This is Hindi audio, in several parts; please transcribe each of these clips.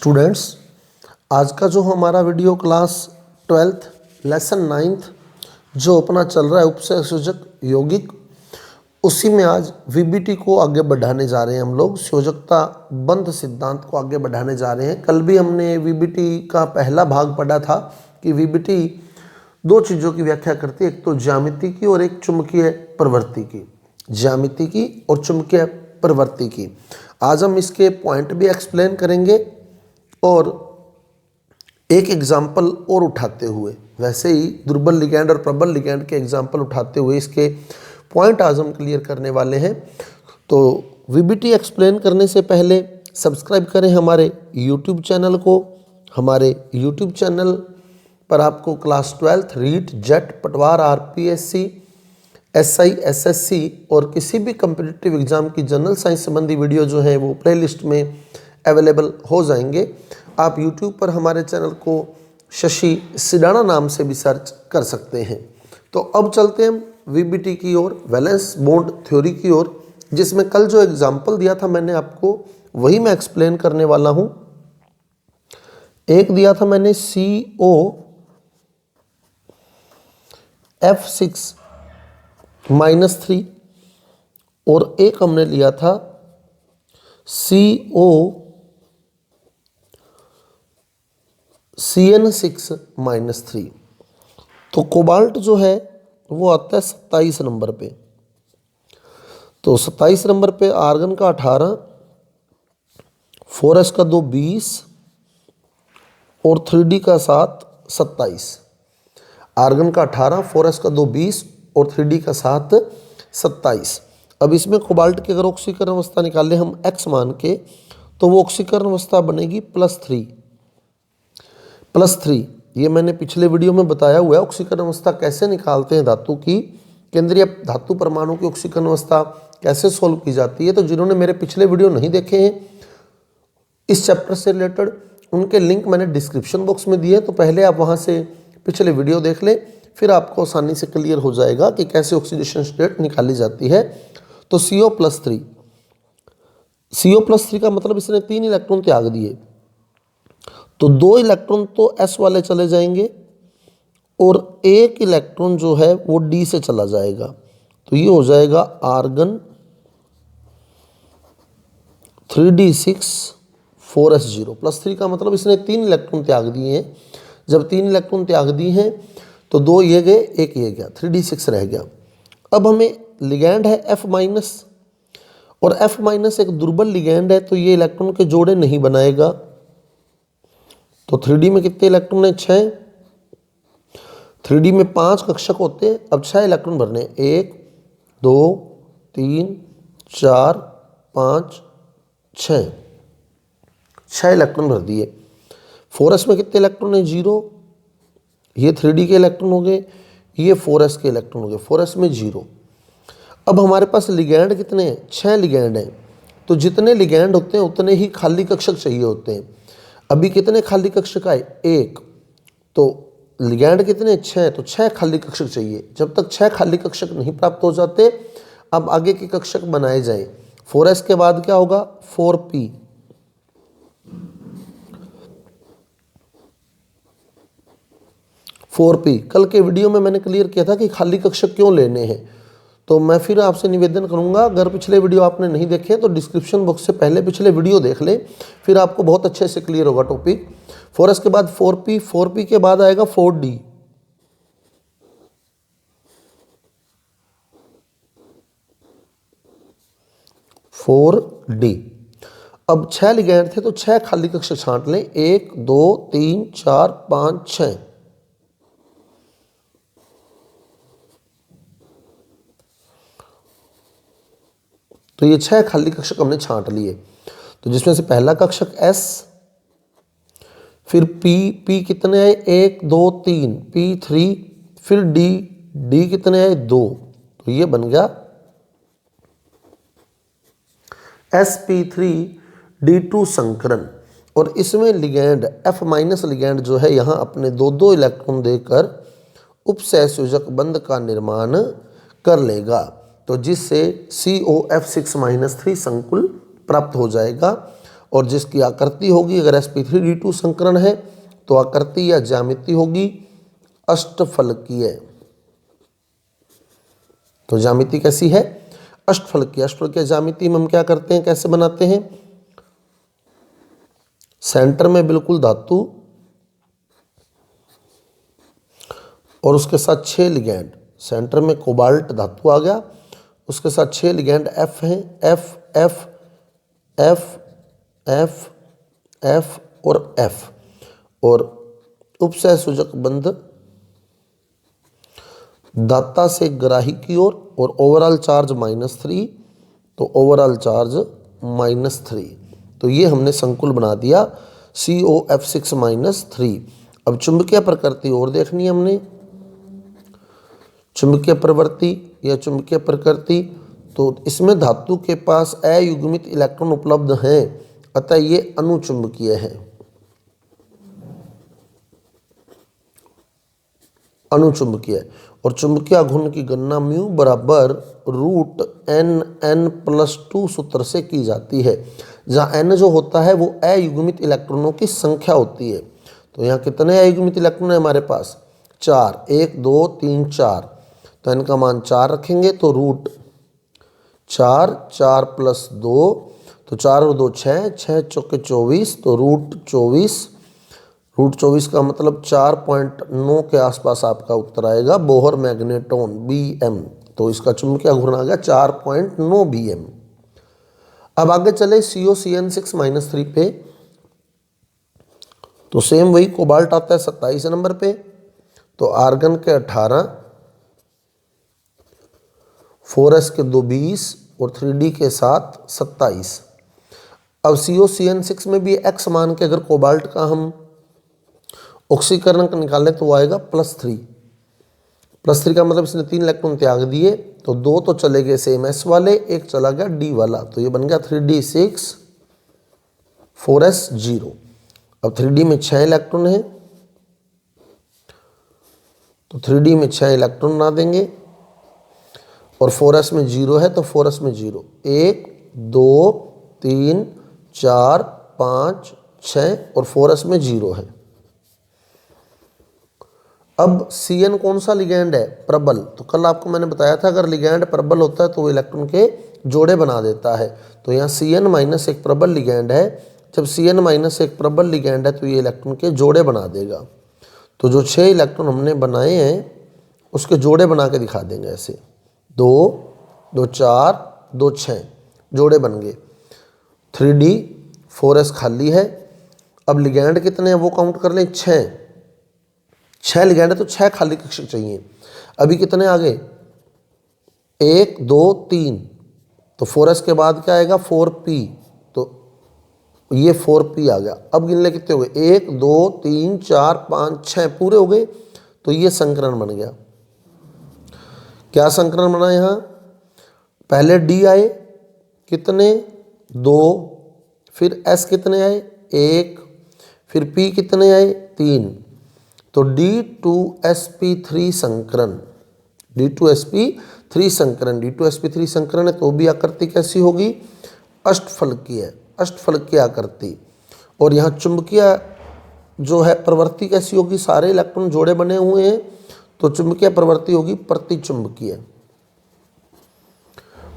स्टूडेंट्स, आज का जो हमारा video class 12th lesson 9th जो अपना चल रहा है उपसर्ग सूचक यौगिक, उसी में आज वीबीटी को आगे बढ़ाने जा रहे हैं। हम लोग संयोजकता बंध सिद्धांत को आगे बढ़ाने जा रहे हैं। कल भी हमने वीबीटी का पहला भाग पढ़ा था कि वीबीटी दो चीज़ों की व्याख्या करती है, एक तो ज्यामिति की और एक चुंबकीय प्रवृत्ति की। ज्यामिति की और चुंबकीय प्रवृत्ति की। आज हम इसके पॉइंट भी एक्सप्लेन करेंगे और एक एग्जाम्पल और उठाते हुए, वैसे ही दुर्बल लिगैंड और प्रबल लिगैंड के एग्जाम्पल उठाते हुए इसके पॉइंट आज हम क्लियर करने वाले हैं। तो वीबीटी एक्सप्लेन करने से पहले सब्सक्राइब करें हमारे यूट्यूब चैनल को। हमारे यूट्यूब चैनल पर आपको क्लास 12th रीट, जेट, पटवार, आरपीएससी, एसआई, एसएससी और किसी भी कम्पिटिटिव एग्जाम की जनरल साइंस संबंधी वीडियो जो है वो प्लेलिस्ट में अवेलेबल हो जाएंगे। आप YouTube पर हमारे चैनल को शशि सिडाना नाम से भी सर्च कर सकते हैं। तो अब चलते हैं वीबीटी की ओर, वैलेंस बॉन्ड थ्योरी की ओर, जिसमें कल जो एग्जाम्पल दिया था मैंने आपको, वही मैं एक्सप्लेन करने वाला हूं। एक दिया था मैंने COF6-3 और एक हमने लिया था COCN6-3। तो कोबाल्ट जो है वो आता है 27 नंबर पे। तो 27 नंबर पे आर्गन का 18, फोरस का 2 20 और 3D का 7 27। आर्गन का 18, फोरस का 2 20 और 3D का 7 27। अब इसमें कोबाल्ट की अगर ऑक्सीकरण अवस्था निकाले हम X मान के, तो वो ऑक्सीकरण अवस्था बनेगी +3। ये मैंने पिछले वीडियो में बताया हुआ है ऑक्सीकरण अवस्था कैसे निकालते हैं धातु की, केंद्रीय धातु परमाणु की ऑक्सीकरण अवस्था कैसे सोल्व की जाती है। तो जिन्होंने मेरे पिछले वीडियो नहीं देखे हैं इस चैप्टर से रिलेटेड, उनके लिंक मैंने डिस्क्रिप्शन बॉक्स में दिए, तो पहले आप वहाँ से पिछले वीडियो देख लें, फिर आपको आसानी से क्लियर हो जाएगा कि कैसे ऑक्सीडेशन स्टेट निकाली जाती है। तो CO+3 का मतलब इसने 3 इलेक्ट्रॉन त्याग दिए, तो 2 इलेक्ट्रॉन तो S वाले चले जाएंगे और 1 इलेक्ट्रॉन जो है वो D से चला जाएगा। तो ये हो जाएगा आर्गन 3D6 4s0। +3 का मतलब इसने 3 इलेक्ट्रॉन त्याग दिए हैं। जब 3 इलेक्ट्रॉन त्याग दिए हैं तो 2 ये गए, 1 ये गया, 3D6 रह गया। अब हमें लिगैंड है F- और F- एक दुर्बल लिगैंड है, तो ये इलेक्ट्रॉन के जोड़े नहीं बनाएगा। तो 3D में कितने इलेक्ट्रॉन है? 6। 3D में 5 कक्षक होते हैं। अब 6 इलेक्ट्रॉन भरने, 1 2 3 4 5 6 इलेक्ट्रॉन भर दिए। फोरस में कितने इलेक्ट्रॉन है? 0। ये 3D के इलेक्ट्रॉन हो गए, ये 4s के इलेक्ट्रॉन हो गए। फोरस में 0। अब हमारे पास लिगैंड कितने हैं? 6 लिगैंड हैं। तो जितने लिगैंड होते हैं उतने ही खाली कक्षक चाहिए होते हैं। अभी कितने खाली कक्षक आए? 1। तो लिगैंड कितने? 6। तो 6 खाली कक्षक चाहिए। जब तक 6 खाली कक्षक नहीं प्राप्त हो जाते, अब आगे के कक्षक बनाए जाएं। 4s के बाद क्या होगा? 4p। 4p कल के वीडियो में मैंने क्लियर किया था कि खाली कक्षक क्यों लेने हैं। तो मैं फिर आपसे निवेदन करूंगा, अगर पिछले वीडियो आपने नहीं देखे तो डिस्क्रिप्शन बॉक्स से पहले पिछले वीडियो देख ले, फिर आपको बहुत अच्छे से क्लियर होगा टॉपिक। 4s के बाद 4p, 4p के बाद आएगा 4d। अब 6 लिगैंड थे तो 6 खाली कक्षक छांट लें, 1 2 3 4 5 6। तो ये 6 खाली कक्षक हमने छांट लिए। तो जिसमें से पहला कक्षक S, फिर P कितने आए? 1 2 3, P3, फिर D कितने आए? 2। तो ये बन गया sp3d2 संकरण। और इसमें लिगैंड F- लिगैंड जो है यहाँ अपने 2 इलेक्ट्रॉन देकर उपसहसंयोजक बंध का निर्माण कर लेगा, तो जिससे COF6-3 संकुल प्राप्त हो जाएगा। और जिसकी आकृति होगी, अगर sp3d2 संकरण है तो आकृति या ज्यामिति होगी अष्टफलकीय। तो ज्यामिति कैसी है? अष्टफलकीय। अष्टफलकीय ज्यामिति में हम क्या करते हैं, कैसे बनाते हैं? सेंटर में बिल्कुल धातु और उसके साथ 6 लिगैंड। सेंटर में कोबाल्ट धातु आ गया, उसके साथ 6 लिगैंड F हैं, F F F F F और F, और उपसह सूचक बंध दाता से ग्राही की ओर, और ओवरऑल चार्ज -3, तो ओवरऑल चार्ज -3। तो ये हमने संकुल बना दिया COF6-3। अब चुंबकीय प्रकृति और देखनी है हमने, चुंबकीय प्रवृत्ति या चुंबकीय प्रकृति। तो इसमें धातु के पास अयुग्मित इलेक्ट्रॉन उपलब्ध हैं, अतः ये अनुचुंबकीय है। अनुचुंबकीय। और चुंबकीय आघूर्ण की गणना म्यू बराबर √NN+2 सूत्र से की जाती है, जहाँ n जो होता है वो अयुग्मित इलेक्ट्रॉनों की संख्या होती है। तो यहाँ कितने अयुग्मित इलेक्ट्रॉन है हमारे पास? 4, 1 2 3 4। तो n का मान 4 रखेंगे, तो √4, 4 + 2, तो 4 और 2 6, 6 चौके 24, तो √24। √24 का मतलब 4.9 के आसपास आपका उत्तर आएगा। बोहर मैग्नेटोन Bm, तो इसका चुंबकीय आघूर्ण आ गया 4.9 Bm। अब आगे चले COCN6-3 पे। तो सेम वही कोबाल्ट आता है 27 नंबर पे, तो आर्गन के 18, 4s के 2 20 और 3d के साथ 27। अब COCN6 में भी x मान के अगर कोबाल्ट का हम ऑक्सीकरण का निकालें तो वो आएगा +3। +3 का मतलब इसने 3 इलेक्ट्रॉन त्याग दिए, तो 2 तो चले गए सेम s वाले, एक चला गया d वाला, तो ये बन गया 3d6 4s 0। अब 3d में 6 इलेक्ट्रॉन है, तो 3d में 6 इलेक्ट्रॉन बना देंगे, और 4s में 0 है तो 4s में 0, 1 2 3 4 5 6 और 4s में 0 है। अब Cn कौन सा लिगैंड है? प्रबल। तो कल आपको मैंने बताया था अगर लिगैंड प्रबल होता है तो वो इलेक्ट्रॉन के जोड़े बना देता है। तो यहाँ Cn- एक प्रबल लिगैंड है। जब Cn- एक प्रबल लिगैंड है तो ये इलेक्ट्रॉन के जोड़े बना देगा। तो जो 6 इलेक्ट्रॉन हमने बनाए हैं उसके जोड़े बना के दिखा देंगे ऐसे, 2 2 4 2 6 जोड़े बन गए। 3d 4s खाली है। अब लिगैंड कितने हैं वो काउंट कर लें, 6 लिगैंड है तो 6 खाली कक्षक चाहिए। अभी कितने आ गए? 1 2 3, तो 4s के बाद क्या आएगा? 4p, तो ये 4p आ गया। अब गिन ले कितने हो गए? 1 2 3 4 5 6 पूरे हो गए, तो ये संकरण बन गया। क्या संकरण बना? यहाँ पहले d आए कितने? 2, फिर s कितने आए? 1, फिर p कितने आए? 3, तो D2sp3 संकरण, D2sp3 संकरण, D2sp3 संकरण है तो भी आकृति कैसी होगी? अष्टफलकीय, अष्टफलकीय आकृति। और यहाँ चुंबकीय जो है प्रवृत्ति कैसी होगी? सारे इलेक्ट्रॉन जोड़े बने हुए हैं तो चुंबकीय प्रवृत्ति होगी प्रतिचुंबकीय,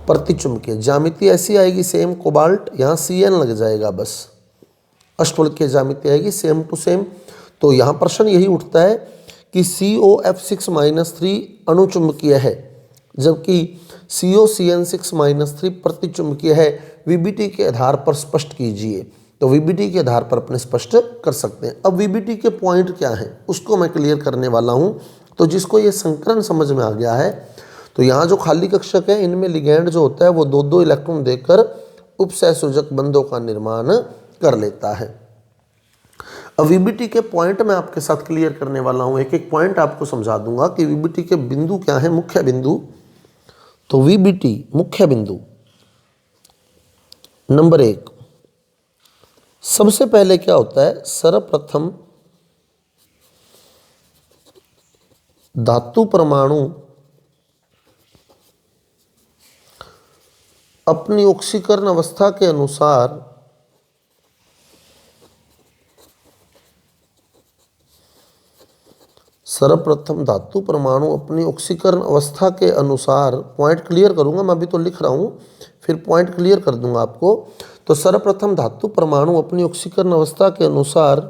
प्रतिचुंबकीय। ज्यामिति ऐसी आएगी सेम कोबाल्ट, यहाँ Cn लग जाएगा बस। अष्टफलकीय ज्यामिति आएगी सेम टू सेम। तो यहाँ प्रश्न यही उठता है कि COF6-3 अणुचुंबकीय है जबकि COCN6-3 प्रतिचुंबकीय है। VBT के आधार पर स्पष्ट कीजिए। तो VBT के आधार पर अपने स्पष्ट कर सकते हैं। अब VBT के पॉइंट क्या हैं उसको मैं क्लियर करने वाला हूँ। तो जिसको ये संकरण समझ में आ गया है, तो यहाँ जो खाली कक्षक है इनमें लिगैंड जो होता है वो 2-2 इलेक्ट्रॉन देकर उपसहसंयोजक बंधों का निर्माण कर लेता है। अब VBT के पॉइंट मैं आपके साथ क्लियर करने वाला हूं, एक एक पॉइंट आपको समझा दूंगा कि VBT के बिंदु क्या है, मुख्य बिंदु। तो VBT मुख्य बिंदु नंबर 1, सबसे पहले क्या होता है? सर्वप्रथम धातु परमाणु अपनी ऑक्सीकरण अवस्था के अनुसार सर्वप्रथम धातु परमाणु अपनी ऑक्सीकरण अवस्था के अनुसार, पॉइंट क्लियर करूंगा मैं, अभी तो लिख रहा हूं, फिर पॉइंट क्लियर कर दूंगा आपको। तो सर्वप्रथम धातु परमाणु अपनी ऑक्सीकरण अवस्था के अनुसार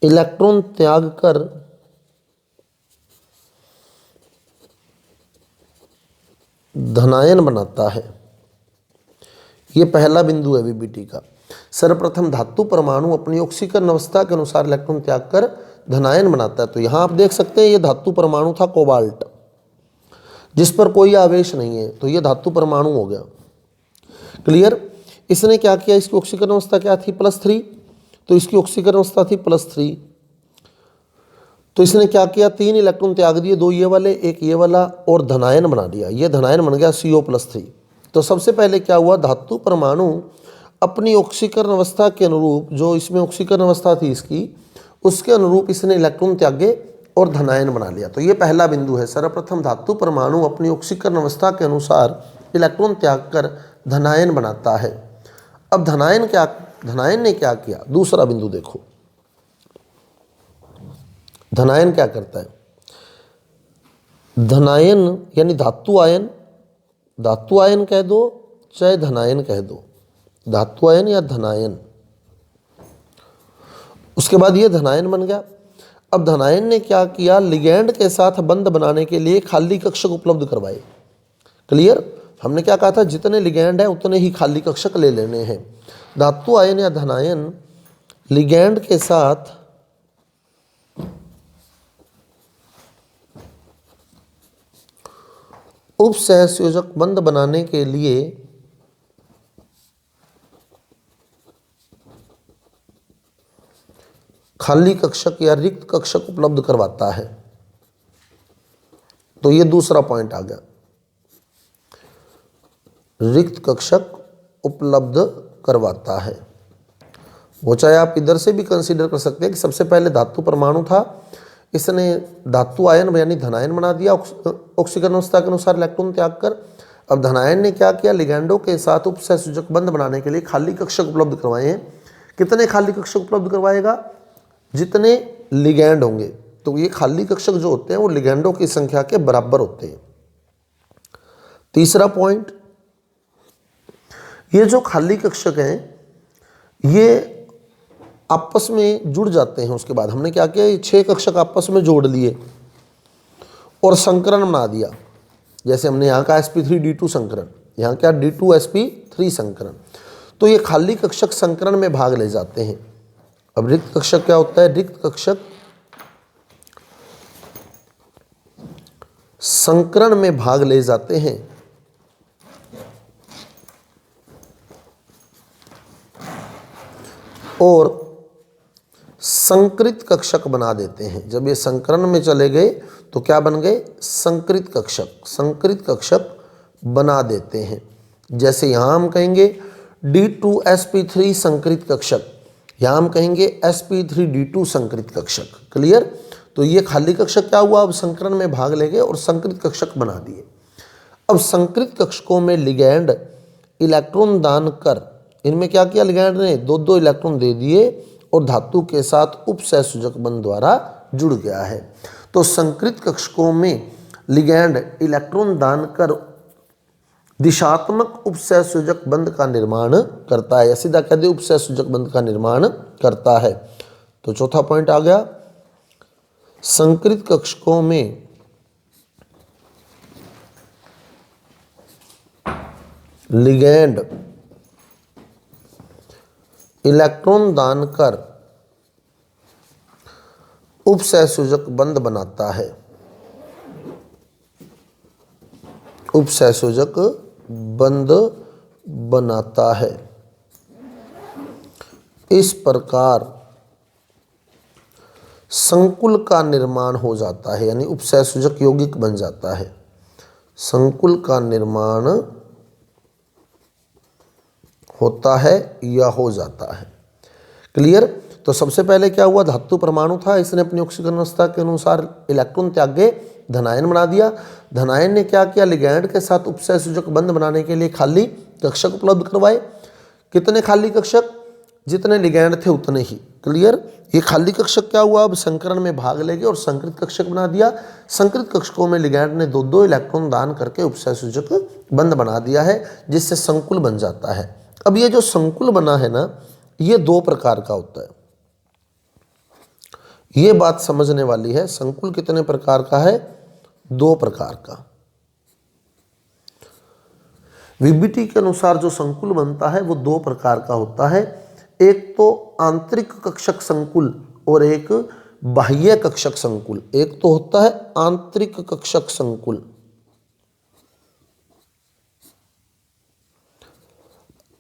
इलेक्ट्रॉन त्याग कर धनायन बनाता है। यह पहला बिंदु है वीबीटी का। सर्वप्रथम धातु परमाणु अपनी ऑक्सीकरण अवस्था के अनुसार इलेक्ट्रॉन त्याग कर धनायन बनाता है। तो यहां आप देख सकते हैं ये धातु परमाणु था कोबाल्ट, जिस पर कोई आवेश नहीं है, तो ये धातु परमाणु हो गया। क्लियर। इसने क्या किया, इसकी ऑक्सीकरण अवस्था क्या थी, +3, तो इसकी ऑक्सीकरण अवस्था थी +3। तो इसने क्या किया, 3 इलेक्ट्रॉन त्याग दिए, 2 ये वाले, 1 ये वाला, और धनायन बना दिया। ये धनायन बन गया CO+3। तो सबसे पहले क्या हुआ, धातु परमाणु अपनी ऑक्सीकरण अवस्था के अनुरूप, जो इसमें ऑक्सीकरण अवस्था थी इसकी, उसके अनुरूप इसने इलेक्ट्रॉन त्यागे और धनायन बना लिया। तो ये पहला बिंदु है। सर्वप्रथम धातु परमाणु अपनी ऑक्सीकरण अवस्था के अनुसार इलेक्ट्रॉन त्याग कर धनायन बनाता है। अब धनायन ने क्या किया, दूसरा बिंदु देखो, धनायन क्या करता है। धनायन यानी धातु आयन, धातु आयन कह दो चाहे धनायन कह दो, धातु आयन या धनायन। उसके बाद ये धनायन बन गया। अब धनायन ने क्या किया, लिगैंड के साथ बंध बनाने के लिए खाली कक्षक उपलब्ध करवाए। क्लियर। हमने क्या कहा था, जितने लिगैंड है उतने ही खाली कक्षक ले लेने हैं। धातु आयन या धनायन लिगैंड के साथ उपसहसंयोजक बंध बनाने के लिए खाली कक्षक या रिक्त कक्षक उपलब्ध करवाता है। तो ये दूसरा पॉइंट आ गया, रिक्त कक्षक उपलब्ध करवाता है। वो चाहे आप इधर से भी कंसीडर कर सकते हैं कि सबसे पहले धातु परमाणु था, इसने धातु आयन यानी धनायन बना दिया ऑक्सीकरण अवस्था के अनुसार इलेक्ट्रॉन त्याग कर। अब धनायन ने क्या किया, लिगैंडों के साथ उपसहसंयोजक बंध बनाने के लिए खाली कक्षक उपलब्ध करवाए हैं। कितने खाली कक्षक उपलब्ध करवाएगा, जितने लिगैंड होंगे। तो ये खाली कक्षक जो होते हैं वो लिगैंडों की संख्या के बराबर होते हैं। तीसरा पॉइंट, ये जो खाली कक्षक हैं ये आपस में जुड़ जाते हैं। उसके बाद हमने क्या किया, ये 6 कक्षक आपस में जोड़ लिए और संकरण बना दिया। जैसे हमने यहाँ का sp3d2 संकरण, यहाँ क्या D2sp3 संकरण। तो ये खाली कक्षक संकरण में भाग ले जाते हैं। अब रिक्त कक्षक क्या होता है, रिक्त कक्षक संकरण में भाग ले जाते हैं और संकृत कक्षक बना देते हैं। जब ये संकरण में चले गए तो क्या बन गए, संकृत कक्षक, संकृत कक्षक बना देते हैं। जैसे यहाँ हम कहेंगे D2sp3 संकृत कक्षक, यहाँ हम कहेंगे sp3d2 संकृत कक्षक। क्लियर। तो ये खाली कक्षक क्या हुआ, अब संकरण में भाग ले गए और संकृत कक्षक बना दिए। अब संकृत कक्षकों में लिगैंड इलेक्ट्रॉन दान कर, इनमें क्या किया, लिगैंड ने 2-2 इलेक्ट्रॉन दे दिए और धातु के साथ उपसहसंयोजक बंध द्वारा जुड़ गया है। तो संकृत कक्षकों में लिगैंड इलेक्ट्रॉन दान कर दिशात्मक उपसहसंयोजक बंध का निर्माण करता है, या सीधा कह दे उपसहसंयोजक बंध का निर्माण करता है। तो चौथा पॉइंट आ गया, संकृत कक्षकों में लिगैंड इलेक्ट्रॉन दान कर उपसहसंयोजक बंध बनाता है, उपसहसंयोजक बंध बनाता है। इस प्रकार संकुल का निर्माण हो जाता है, यानी उपसहसंयोजक यौगिक बन जाता है। संकुल का निर्माण होता है या हो जाता है। क्लियर। तो सबसे पहले क्या हुआ, धातु परमाणु था, इसने अपनी ऑक्सीकरण अवस्था के अनुसार इलेक्ट्रॉन त्यागे धनायन बना दिया। धनायन ने क्या किया, लिगैंड के साथ उपसहसंयोजक बंध बनाने के लिए खाली कक्षक उपलब्ध करवाए। कितने खाली कक्षक, जितने लिगैंड थे उतने ही। क्लियर। ये खाली कक्षक क्या हुआ, अब संकरण में भाग लेंगे और संकृत कक्षक बना दिया। संकृत कक्षकों में लिगैंड ने 2-2 इलेक्ट्रॉन दान करके उपसय सूचक बंध बना दिया है, जिससे संकुल बन जाता है। अब ये जो संकुल बना है ना, ये 2 प्रकार का होता है। ये बात समझने वाली है। संकुल कितने प्रकार का है, 2 प्रकार का। वीबीटी के अनुसार जो संकुल बनता है वो 2 प्रकार का होता है। एक तो आंतरिक कक्षक संकुल और एक बाह्य कक्षक संकुल। एक तो होता है आंतरिक कक्षक संकुल,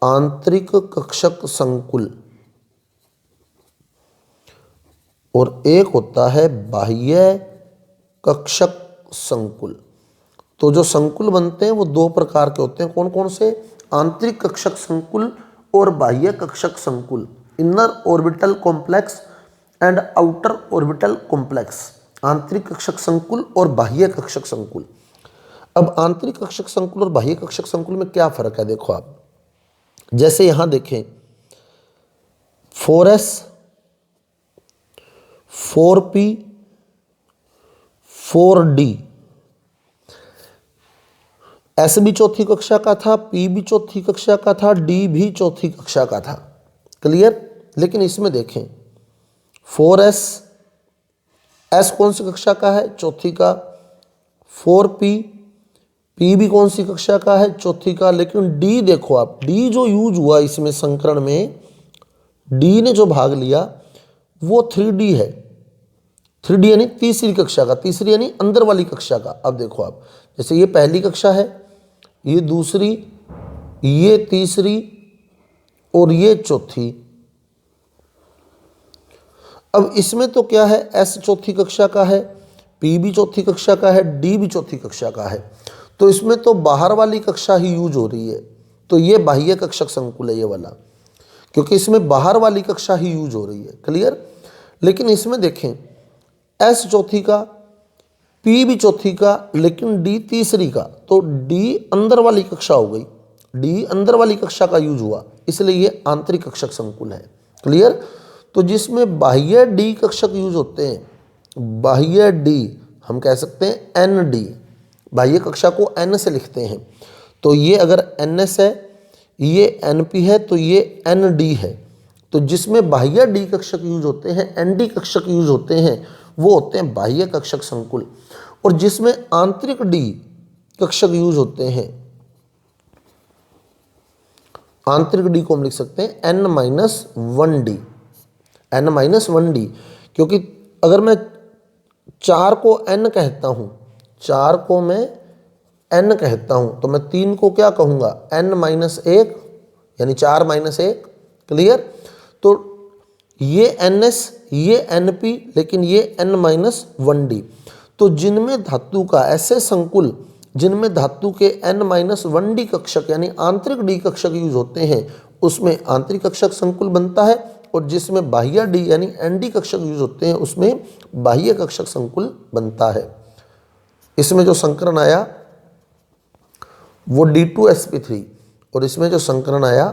आंतरिक कक्षक संकुल, और एक होता है बाह्य कक्षक संकुल। तो जो संकुल बनते हैं वो 2 प्रकार के होते हैं। कौन कौन से, आंतरिक कक्षक संकुल और बाह्य कक्षक संकुल, inner orbital complex and outer orbital complex. आंतरिक कक्षक संकुल और बाह्य कक्षक संकुल। अब आंतरिक कक्षक संकुल और बाह्य कक्षक संकुल में क्या फर्क है, देखो आप। जैसे यहां देखें 4s 4p 4d, S भी चौथी कक्षा का था, P भी चौथी कक्षा का था, D भी चौथी कक्षा का था। क्लियर। लेकिन इसमें देखें 4s, S कौन सी कक्षा का है, चौथी का। 4p, P भी कौन सी कक्षा का है, चौथी का। लेकिन D देखो आप, D जो यूज हुआ इसमें संकरण में, D ने जो भाग लिया वो 3D है। 3D यानी तीसरी कक्षा का, तीसरी यानी अंदर वाली कक्षा का। अब देखो आप, जैसे ये पहली कक्षा है, ये दूसरी, ये तीसरी और ये चौथी। अब इसमें तो क्या है, S चौथी कक्षा का है, P भी चौथी कक्षा का है, D भी चौथी कक्षा का है। तो इसमें तो बाहर वाली कक्षा ही यूज हो रही है। तो ये बाह्य कक्षक संकुल है ये वाला, क्योंकि इसमें बाहर वाली कक्षा ही यूज हो रही है। क्लियर। लेकिन इसमें देखें S चौथी का, P भी चौथी का, लेकिन D तीसरी का। तो D अंदर वाली कक्षा हो गई, D अंदर वाली कक्षा का यूज हुआ, इसलिए ये आंतरिक कक्षक संकुल है। क्लियर। तो जिसमें बाह्य D कक्षक यूज होते हैं, बाह्य D हम कह सकते हैं ND, बाह्य कक्षा को N से लिखते हैं। तो ये अगर NS है, ये NP है, तो ये ND है। तो जिसमें बाह्य D कक्षक यूज होते हैं, ND कक्षक यूज होते हैं, वो होते हैं बाह्य कक्षक संकुल। और जिसमें आंतरिक D कक्षक यूज होते हैं, आंतरिक D को हम लिख सकते हैं N-1D, N-1D। क्योंकि अगर मैं 4 को N कहता हूं, 4 को मैं N कहता हूं, तो मैं 3 को क्या कहूंगा, N-1, यानी 4 - 1। क्लियर। तो ये NS, ये NP, लेकिन ये N-1D। तो जिनमें धातु का, ऐसे संकुल जिनमें धातु के N-1D कक्षक यानी आंतरिक D कक्षक यूज होते हैं, उसमें आंतरिक कक्षक संकुल बनता है। और जिसमें बाह्य D यानी ND कक्षक यूज होते हैं, उसमें बाह्य कक्षक संकुल बनता है। इसमें जो संकरण आया वो D2sp3, और इसमें जो संकरण आया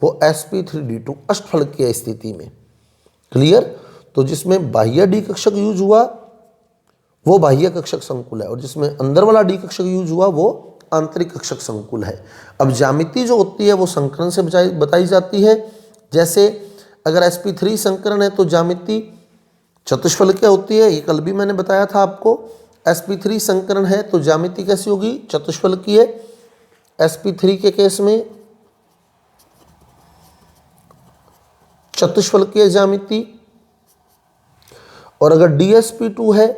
वो sp3d2 अष्टफलकीय स्थिति में। क्लियर। तो जिसमें बाह्य D कक्षक यूज हुआ वो बाह्य कक्षक संकुल है, और जिसमें अंदर वाला D कक्षक यूज हुआ वो आंतरिक कक्षक संकुल है। अब ज्यामिति जो होती है वो संकरण से बताई जाती है। जैसे अगर sp3 संकरण है तो ज्यामिति चतुष्फलकीय होती है, ये कल भी मैंने बताया था आपको। sp3 संकरण है तो ज्यामिति कैसी होगी, चतुष्फलकीय। sp3 के केस में चतुष्फलकीय ज्यामिति। और अगर dsp2 है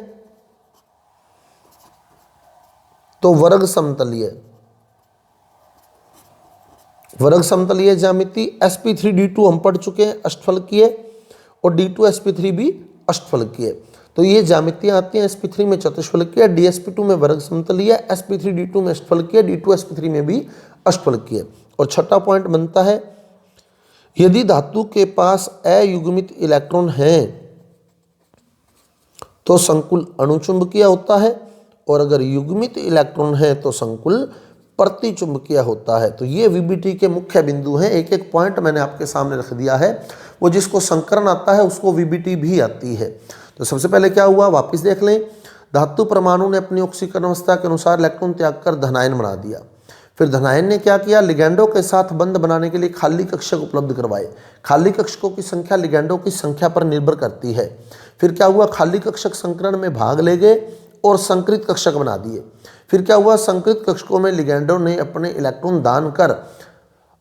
तो वर्ग समतलीय, वर्ग समतलीय ज्यामिति। sp3d2 हम पढ़ चुके हैं, अष्टफलकीय, और d2sp3 भी अष्टफलकीय। तो ये ज्यामितियां आती हैं। sp3 में चतुष्फलकीय, dsp2 में वर्ग समतलीय, sp3d2 में अष्टफलकीय, d2sp3 में भी अष्टफलकीय। और छठा पॉइंट बनता है, यदि धातु के पास अयुग्मित इलेक्ट्रॉन हैं तो संकुल अणुचुंबकीय होता है, और अगर युग्मित इलेक्ट्रॉन है तो संकुल प्रतिचुंबकीय होता है। तो ये वीबीटी के मुख्य बिंदु हैं। एक एक पॉइंट मैंने आपके सामने रख दिया है। वो जिसको संकरण आता है उसको वीबीटी भी आती है। तो सबसे पहले क्या हुआ, वापस देख लें। धातु परमाणु ने अपनी ऑक्सीकरण अवस्था के अनुसार इलेक्ट्रॉन त्याग कर धनायन बना दिया। फिर धनायन ने क्या किया, लिगैंडों के साथ बंध बनाने के लिए खाली कक्षक उपलब्ध करवाए। खाली कक्षकों की संख्या लिगैंडों की संख्या पर निर्भर करती है। फिर क्या हुआ, खाली कक्षक संकरण में भाग ले गए और संकृत कक्षक बना दिए। फिर क्या हुआ, संकृत कक्षकों में लिगैंडों ने अपने इलेक्ट्रॉन दान कर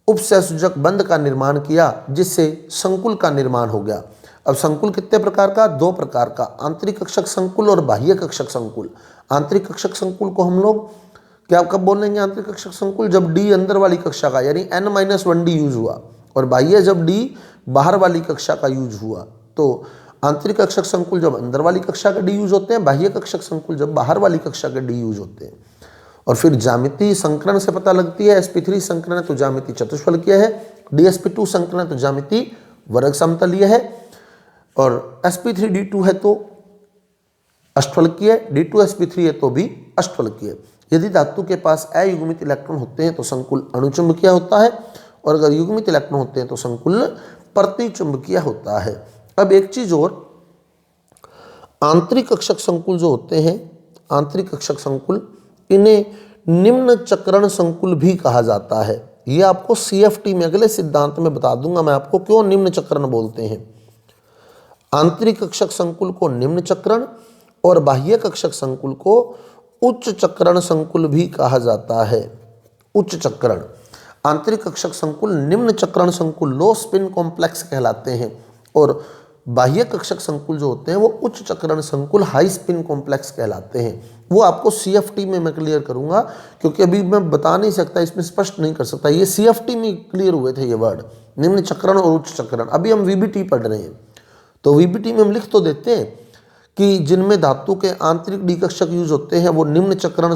उपसंयोजक बंध का निर्माण किया, जिससे संकुल का निर्माण हो गया। अब संकुल कितने प्रकार का, 2 प्रकार का, आंतरिक कक्षक संकुल और बाह्य कक्षक संकुल। आंतरिक कक्षक संकुल को हम लोग क्या कब बोलेंगे, आंतरिक कक्षक संकुल जब डी अंदर वाली कक्षा का यानी n-1 डी यूज हुआ, और बाह्य जब डी बाहर वाली कक्षा का यूज हुआ। तो आंतरिक कक्षक संकुल जब अंदर वाली कक्षा के डी यूज होते हैं, बाह्य कक्षक संकुल जब बाहर वाली कक्षा के डी यूज होते हैं। और फिर ज्यामिति संकरण से पता लगती है, sp3 संकरण है तो ज्यामिति चतुष्फलकीय है, dsp2 संकरण है तो ज्यामिति वर्ग समतलीय है, और sp3d2 है तो अष्टफलकीय, d2sp3 है तो भी अष्टफलकीय। यदि धातु के पास अयुग्मित इलेक्ट्रॉन होते हैं तो संकुल अणुचुंबकीय होता है, और अगर युग्मित इलेक्ट्रॉन होते हैं तो संकुल प्रतिचुंबकीय होता है। अब एक चीज और, आंतरिक कक्षक संकुल जो होते हैं, आंतरिक कक्षक संकुल, इन्हें निम्न चक्रण संकुल भी कहा जाता है। ये आपको CFT में अगले सिद्धांत में बता दूंगा मैं आपको क्यों निम्न चक्रण बोलते हैं। आंतरिक कक्षक संकुल को निम्न चक्रण और बाह्य कक्षक संकुल को उच्च चक्रण संकुल भी कहा जाता है। उच्च चक्रण, आंतरिक कक्षक संकुल निम्न चक्रण संकुल लो स्पिन कॉम्प्लेक्स कहलाते हैं, और बाह्य कक्षक संकुल जो होते हैं वो उच्च चक्रण संकुल हाई स्पिन कॉम्प्लेक्स कहलाते हैं। वो आपको CFT में मैं क्लियर करूंगा, क्योंकि अभी मैं बता नहीं सकता, इसमें स्पष्ट नहीं कर सकता। ये CFT में क्लियर हुए थे ये वर्ड, निम्न चक्रण और उच्च चक्रण। अभी हम VBT पढ़ रहे हैं, तो VBT में हम लिख तो देते हैं कि जिनमें धातु के आंतरिक डी कक्षक यूज होते हैं वो निम्न चक्रण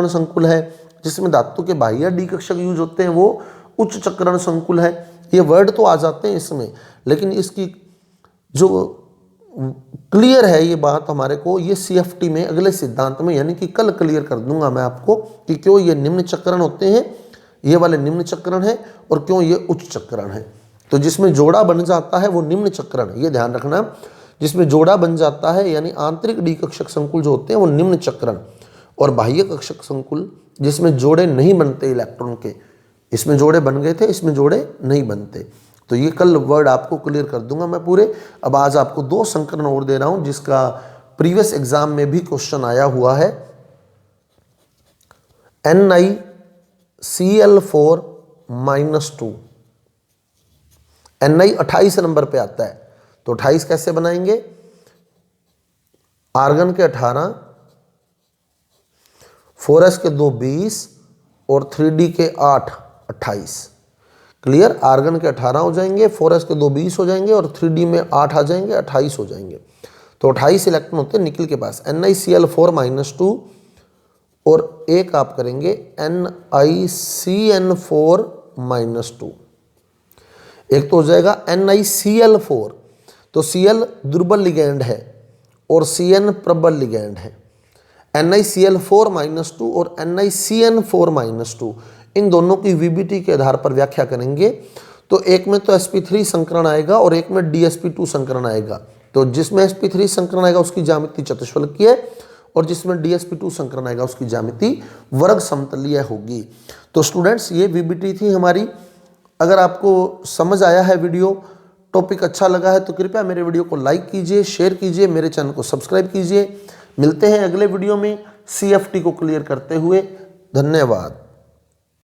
संकुल है, जिसमें धातु के बाह्य डी कक्षक यूज होते हैं वो उच्च चक्रण संकुल है। ये वर्ड तो आ जाते हैं इसमें, लेकिन इसकी जो क्लियर है ये बात हमारे को, ये CFT में अगले सिद्धांत में यानी कि कल क्लियर कर दूंगा मैं आपको कि क्यों ये निम्न चक्रण होते हैं, ये वाले निम्न चक्रण है, और क्यों ये उच्च चक्रण है। तो जिसमें जोड़ा बन जाता है वो निम्न चक्रण, ये ध्यान रखना, जिसमें जोड़ा बन जाता है यानी आंतरिक डी कक्षक संकुल जो होते हैं वो निम्न चक्रण, और बाह्य कक्षक संकुल जिसमें जोड़े नहीं बनते इलेक्ट्रॉन के, इसमें जोड़े बन गए थे, इसमें जोड़े नहीं बनते। तो ये कल वर्ड आपको क्लियर कर दूंगा मैं पूरे। अब आज आपको 2 संकरण और दे रहा हूं जिसका प्रीवियस एग्जाम में भी क्वेश्चन आया हुआ है। NiCl4-2, Ni 28 नंबर पे आता है, तो 28 कैसे बनाएंगे, आर्गन के 18, 4s के 2 20 और 3d के 8 28। क्लियर, आर्गन के 18 हो जाएंगे, 4s के 2 20 हो जाएंगे और 3d में 8 आ जाएंगे, 28 हो जाएंगे। तो 28 इलेक्ट्रॉन होते हैं निकल के पास। NiCl4-2 और एक आप करेंगे NiCN4-2। एक तो हो जाएगा NiCl4, तो Cl दुर्बल लिगैंड है और Cn प्रबल लिगैंड है। NiCl4-2 और NiCN4-2 इन दोनों की VBT के आधार पर व्याख्या करेंगे। तो एक में तो sp3 संकरण आएगा और एक में dsp2 संकरण आएगा। तो जिसमें sp3 संकरण आएगा उसकी ज्यामिति चतुष्फलकीय है, और जिसमें dsp2 संकरण आएगा उसकी ज्यामिति वर्ग समतलीय होगी। तो स्टूडेंट्स ये VBT थी हमारी। अगर आपको समझ आया है वीडियो, टॉपिक अच्छा लगा है, तो कृपया मेरे वीडियो को लाइक कीजिए, शेयर कीजिए, मेरे चैनल को सब्सक्राइब कीजिए। मिलते हैं अगले वीडियो में CFT को क्लियर करते हुए। धन्यवाद।